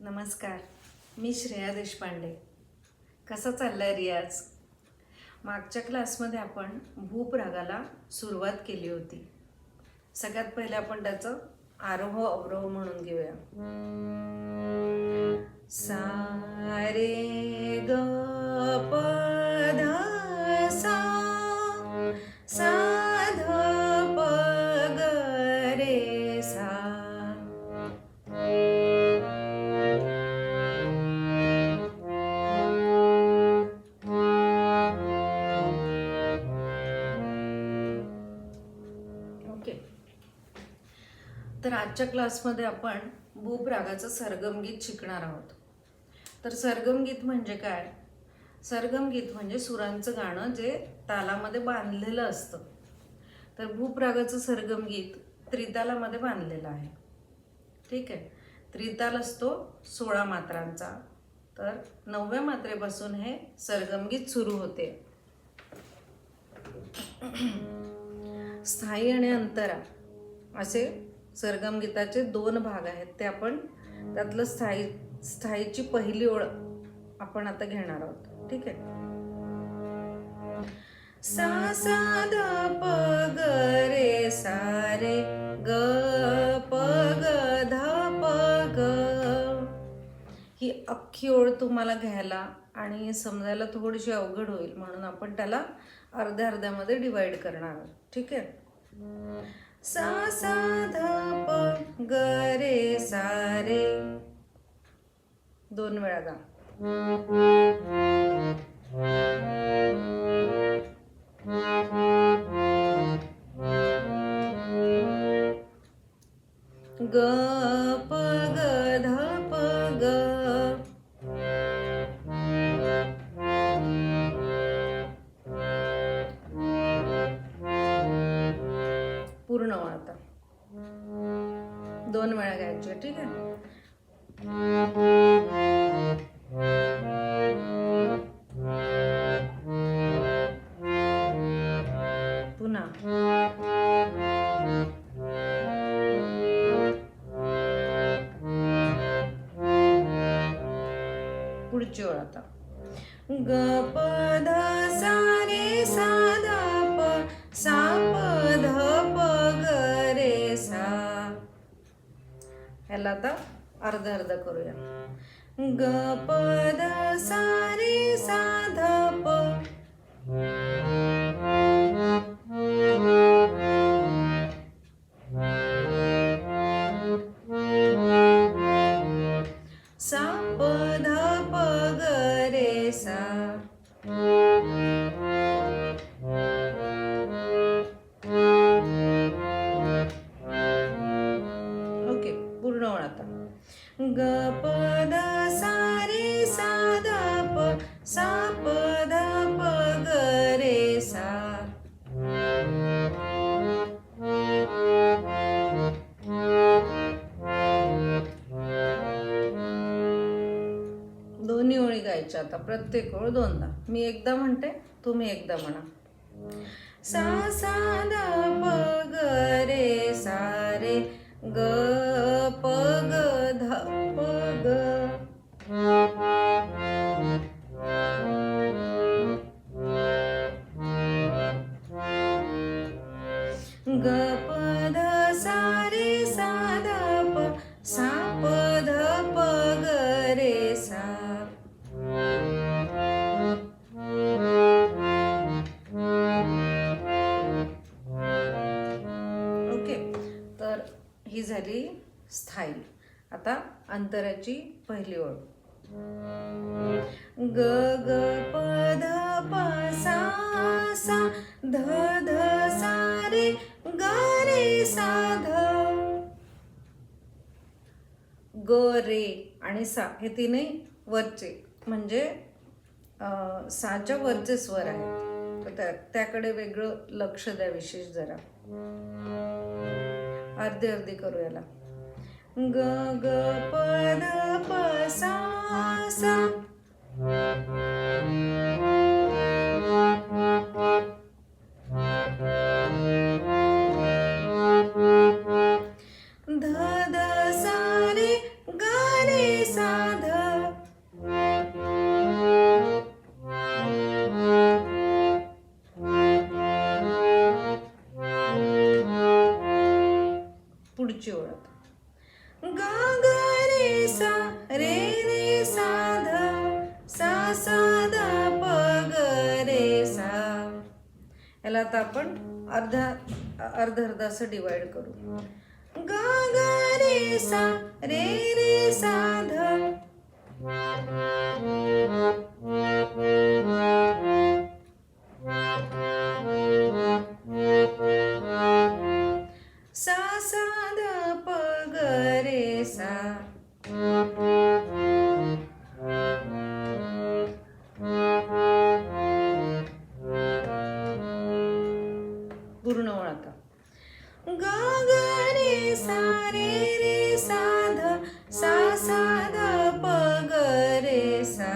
नमस्कार, मी श्रेया देशपांडे. कसा चाललाय रियाज? मागच्या क्लासमध्ये आपण भूप रागाला सुरुवात केली होती. सगळ्यात पहिले आपण त्याचं आरोह अवरोह म्हणून घेऊया. सा रे ग प ध सा, सा ध प ग रे सा. तर आजच्या क्लासमध्ये आपण भूप रागाचं सरगमगीत शिकणार आहोत. तर सरगमगीत म्हणजे काय? सरगमगीत म्हणजे सुरांचं गाणं जे तालामध्ये बांधलेलं असतं. तर भूप रागाचं सरगमगीत त्रितालामध्ये बांधलेलं आहे. ठीक आहे. त्रिताल असतो 16 मात्रांचा. तर 9व्या मात्रेपासून हे सरगमगीत सुरू होते. स्थायी आणि अंतरा असे सरगमगीताचे 2 भाग आहेत. ते आपण त्यातलं स्थायीची पहिली ओळ आपण आता घेणार आहोत. ठीक आहे. सा सा ध प ग रे सा रे ग प ग ध प ग. ही अख्खी ओळ तुम्हाला घ्यायला आणि समजायला थोडीशी अवघड होईल, म्हणून आपण त्याला अर्ध्या अर्ध्यामध्ये डिवाइड करणार आहोत. ठीक आहे. सा सा ध प ग रे सा रे. 2 वेळा गा. ग प ग ध प ग. पूर्ण ओळ आता 2 वेळा गायची. ठीक आहे. पुन्हा पुढची ओळ आता. ग प ध सा रे सा ध प सा प ध प ग रे सा. ह्याला आता अर्ध अर्ध करूया. ग प ध सा रे सा ध प. सा प ध प ग रे सा. ओके. पूर्ण ओळ आता. ग प ध सा रे सा ध प सा प ध प ग रे सा. दोन्ही ओळी गायच्या आता. प्रत्येक ओळ 2दा. मी एकदा म्हणते, तुम्ही एकदा म्हणा. सा सा ध प ग रे सा रे ग प ग ध प ग. ग प ध सा रे सा ध प सा प ध प ग रे सा. ओके. तर ही झाली स्थायी. आता अंतराची पहिली ओळ. ग ग प ध प सा सा ध ध सा रे ग रे सा ध. ग रे आणि सा हे तीनही वरचे म्हणजे साच्या वरचे स्वर आहेत. तर त्याकडे वेगळं लक्ष द्या विशेष जरा. अर्धे अर्धे करू याला. ग ग प ध प सा सा. ध ध सा रे ग रे सा. सा रे रे सा ध सा ध प ग रे सा. याला आता आपण अर्ध असं डिवाइड करू. ग ग रे सा रे रे सा ध सा ध प ग रे सा. पूर्ण ओळ आता. ग ग रे सा रे रे सा ध सा ध प ग रे सा.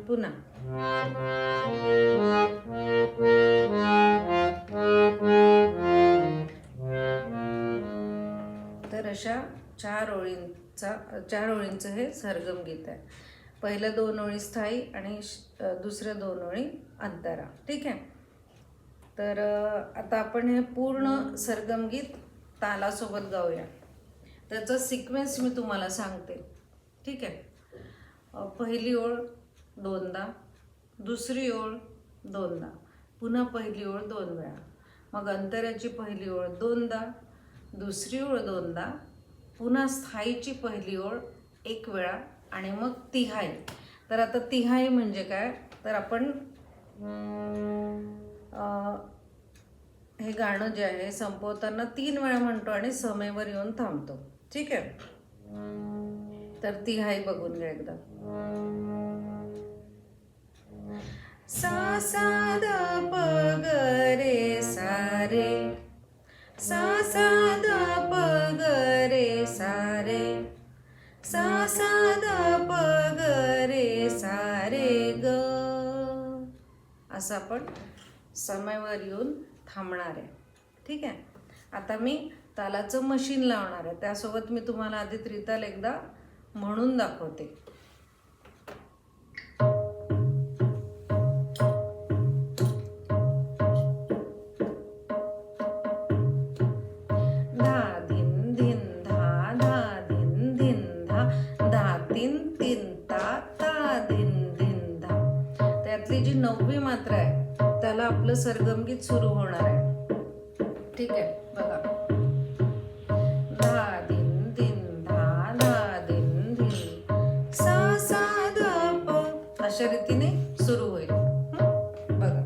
पुन्हा. तर अशा चार ओळींचं हे सरगम गीत आहे. पहिल्या 2 ओळी स्थायी आणि दुसऱ्या 2 ओळी अंतरा. ठीक आहे. तर आता आपण हे पूर्ण सरगम गीत तालासोबत गाऊया. त्याचा सिक्वेन्स मी तुम्हाला सांगते. ठीक आहे. पहिली ओळ 2दा, दुसरी ओळ 2दा, पुन्हा पहिली ओळ 2 वेळा, मग अंतराची पहिली ओळ 2दा, दुसरी ओळ 2दा, पुन्हा स्थायीची पहिली ओळ 1 वेळा आणि मग तिहाई. तर आता तिहाई म्हणजे काय, तर आपण हे गाणं जे आहे संपवताना 3 वेळा म्हणतो आणि समेवर येऊन थांबतो. ठीक आहे. तर तिहाई बघून घ्या एकदा. सा सा ध प ग रे सा रे सा ध प ग रे सा रे सा ध प ग रे सा रे ग. असं आपण समयवर येऊन थांबणार आहे. ठीक आहे. आता मी तालाचं मशीन लावणार आहे. त्यासोबत मी तुम्हाला आधी त्रिताल एकदा म्हणून दाखवते. धा धिन धिन धा धा धिन धिन धा धा तीन तीन ता ता धिन धिन धा. त्यातली जी 9वी मात्रा आहे त्याला आपलं सरगम गीत सुरू होणार आहे. ठीक आहे. बघा. धा धिन धिन धा धा धिन धिन सा ध प अशा रीतीने सुरू होईल. बघा.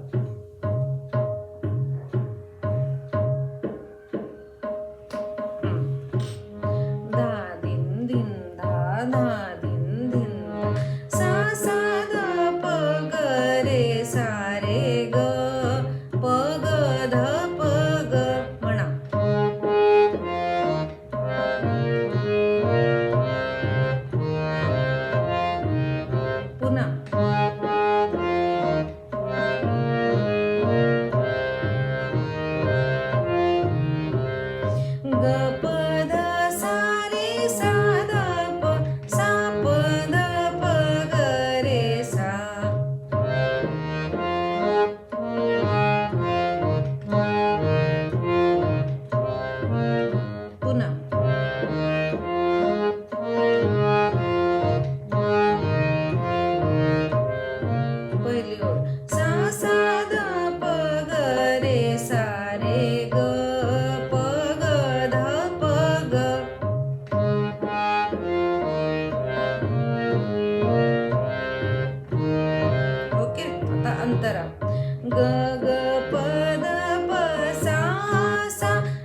धा धिन धिन धा धा धिन धिन सा ध प ग रे सा रे ग प ग ध प ग. म्हणा. पुन्हा. ग प ध सा रे सा ध प ध प ग रे सा. पुन्हा. पहिली ओळ सा ध प ग रे सा रे ग प ग ध प ग. ओके. आता अंतरा. ग ग प ध प सा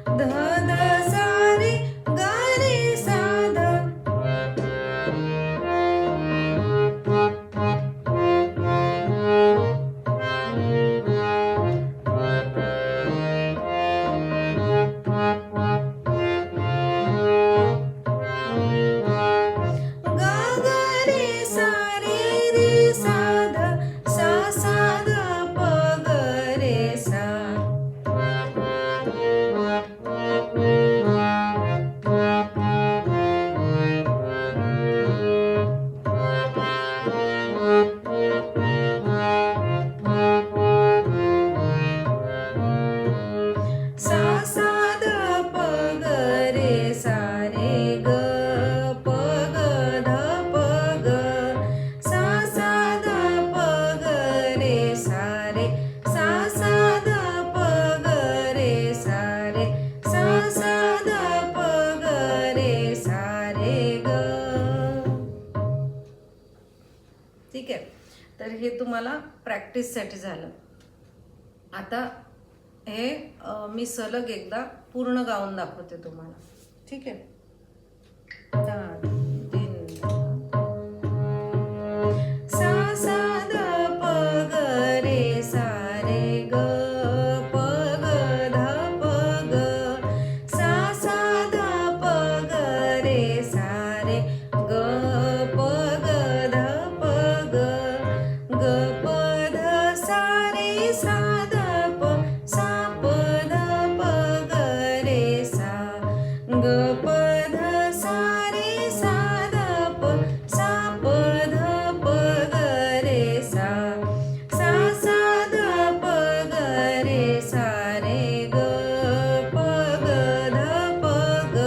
ध ध सा रे ग रे सा ध. सा ध सा ध प ग रे तुम्हाला प्रॅक्टिससाठी झालं. आता हे मी सलग एकदा पूर्ण गाऊन दाखवते तुम्हाला. ठीक आहे. सा सा ध प ग रे सा रे ग प ग ध प ग सा सा ध प ग रे सा रे ग प ग ध प ग ग प ध सा रे सा ध प सा प ध प ग रे सा ग प ध सा रे सा ध प सा प ध प ग रे सा सा सा ध प ग रे सा रे ग प ग ध प ग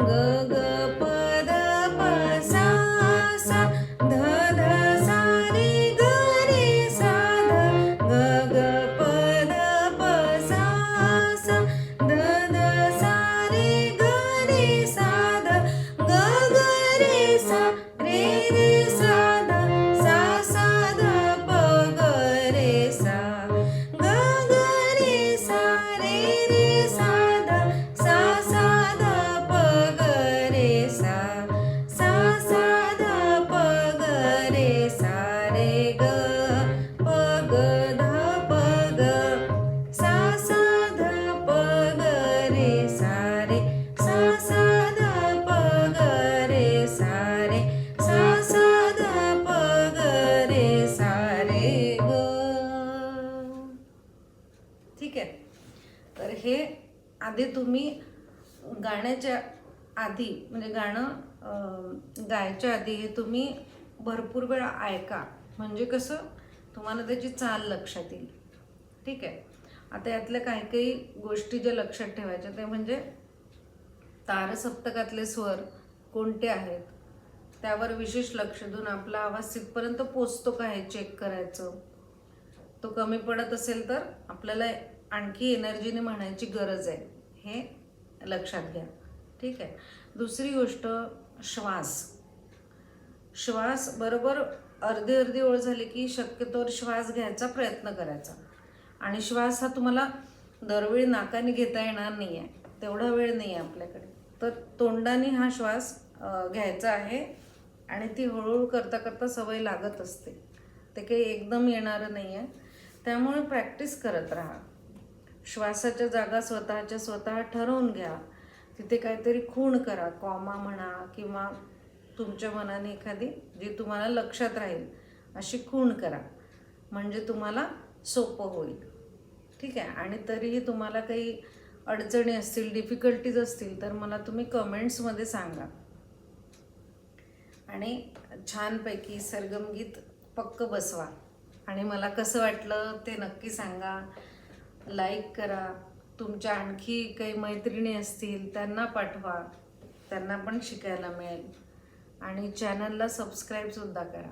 ग ग प ध प सा सा ध ध सा रे ग रे सा ध ग ग प ध प सा सा ध ध सा रे ग रे सा ध ग ग रे सा रे रे सा ध सा सा ध प ग रे सा ग ग रे सा रे रे सा ध सा सा ध प ग रे सा सा सा ध प ग रे सा रे ग प ग ध प ग सा सा ध प ग रे सा रे सा सा ध प ग रे सा रे सा सा ध प ग रे सा रे ग. ठीक आहे. तर हे आधी तुम्ही गाण्याच्या आधी म्हणजे गाणं गायच्या आधी हे तुम्ही भरपूर वेळा ऐका, म्हणजे कसं तुम्हाला त्याची चाल लक्षात येईल. ठीक आहे. आता यातल्या काही काही गोष्टी ज्या लक्षात ठेवायच्या ते म्हणजे तारसप्तकातले स्वर कोणते आहेत त्यावर विशेष लक्ष देऊन आपला आवाज तिथपर्यंत पोचतो का हे चेक करायचं. तो कमी पडत असेल तर आपल्याला आणखी एनर्जीने म्हणायची गरज आहे, हे लक्षात घ्या. ठीक आहे. दुसरी गोष्ट श्वास. श्वास बरोबर अर्धी अर्धी ओळ झाली की शक्यतोवर श्वास घ्यायचा प्रयत्न करायचा. आणि श्वास हा तुम्हाला दरवेळी नाकाने घेता येणार नाही आहे, तेवढा वेळ नाही आहे आपल्याकडे. तर तोंडाने हा श्वास घ्यायचा आहे आणि ती हळूहळू करता करता सवय लागत असते. ते काही एकदम येणारं नाही आहे. त्यामुळे प्रॅक्टिस करत राहा. श्वासाच्या जागा स्वतः ठरवून घ्या. तिथे काहीतरी खूण करा, कॉमा म्हणा किंवा तुमच्या मनाने एखादी जी तुम्हाला लक्षात राहील अशी खूण करा, म्हणजे तुम्हाला सोपं होईल. ठीक आहे. आणि तरीही तुम्हाला काही अडचणी असतील, डिफिकल्टीज असतील तर मला तुम्ही कमेंट्समध्ये सांगा. आणि छानपैकी सरगमगीत पक्क बसवा आणि मला कसं वाटलं ते नक्की सांगा. लाईक करा. तुमच्या आणखी काही मैत्रिणी असतील त्यांना पाठवा, त्यांना पण शिकायला मिळेल. आणि चॅनलला सबस्क्राईबसुद्धा करा.